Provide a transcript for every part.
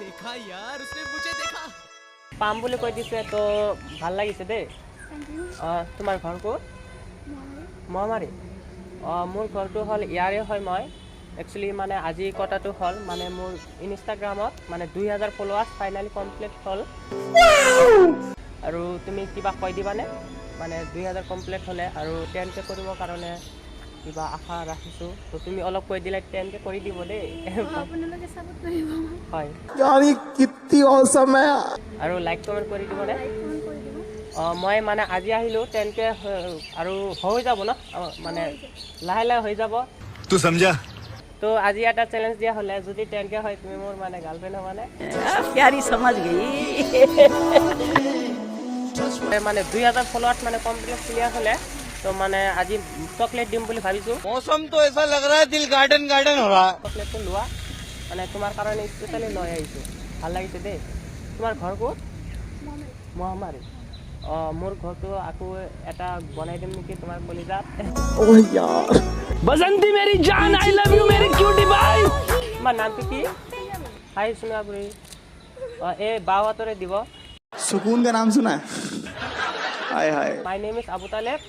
देखा यार उसने मुझे देखा পাম বুলি কৈ দিছে তো ভাল লাগিছে দেই তোমাৰ ঘৰ ক'ত মহামাৰী মোৰ ঘৰটো হ'ল ইয়াৰে হয় মই একচুৱেলি মানে আজি কথাটো হ'ল মানে মোৰ ইনষ্টাগ্ৰামত মানে 2000 ফলোৱাৰ্ছ ফাইনেলি কমপ্লিট হ'ল আৰু তুমি কিবা কৈ দিবানে মানে 2000 কমপ্লিট হ'লে আৰু 10K কৰিবৰ কাৰণে কিবা আশা ৰাখিছোঁ তো তুমি অলপ কৈ দিলে 10K কৰি দিব দেই আপোনালোকে সাপোৰ্ট কৰিব হয় यार ये कितनी औसम है আৰু লাইক কমেণ্ট কৰি দিবনে লাইক কমেণ্ট কৰি দিব মই মানে আজি আহিলোঁ 10K আৰু হৈ যাব ন মানে লাহে লাহে হৈ যাব तू समझा তো আজি এটা চেলেঞ্জ দিয়া হ'লে যদি 10K হয় তুমি মোৰ মানে গাৰ্লফ্ৰেণ্ড হ'বানে प्यारी समझ गई মানে 2000 ফলোৱাৰ্ছ মানে কমপ্লিট ক্লিয়াৰ হ'লে তো মানে আজি চকলেট দিম বুলি ভাবিছোঁ मौसम तो ऐसा लग रहा है दिल गार्डन गार्डन हो रहा है চকলেটটো লোৱা মানে তোমাৰ কাৰণে স্পেচিয়েলি লৈ আহিছোঁ ভাল লাগিছে দেই তোমাৰ ঘৰ ক'ত মহামাৰী মোৰ ঘৰটো আকৌ এটা বনাই দিম নেকি তোমাৰ কলিজাত ओह यार बसंती मेरी जान आई लव यू मेरी क्यूटी बाई তোমাৰ নামটো কি হাই সোণাপুৰী এই বাহঁতৰে দিব सुकून का नाम सुना है hi hi my name is Abu Taleb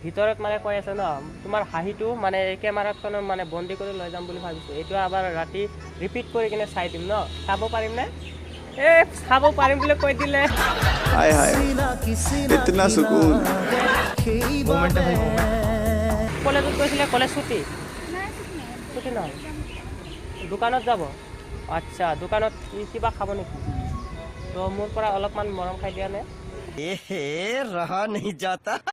ভিতৰত মানে কৈ আছে ন তোমাৰ হাঁহিটো মানে কেমেৰাখনত মানে বন্দী কৰি লৈ যাম বুলি ভাবিছোঁ এইটো আবাৰ ৰাতি ৰিপিট কৰি কিনে চাই দিম ন চাব পাৰিমনে চাব পাৰিম বুলি কৈ দিলে हाय हाय इतना सुकून কলেজত গৈছিলে কলেজ ছুটি নাই ঠিক নাই ছুটি নহয় দোকানত যাব আচ্ছা দোকানত কিবা খাব নেকি তো মোৰ পৰা অলপমান মৰম খাই দিয়া নে रहा नहीं जाता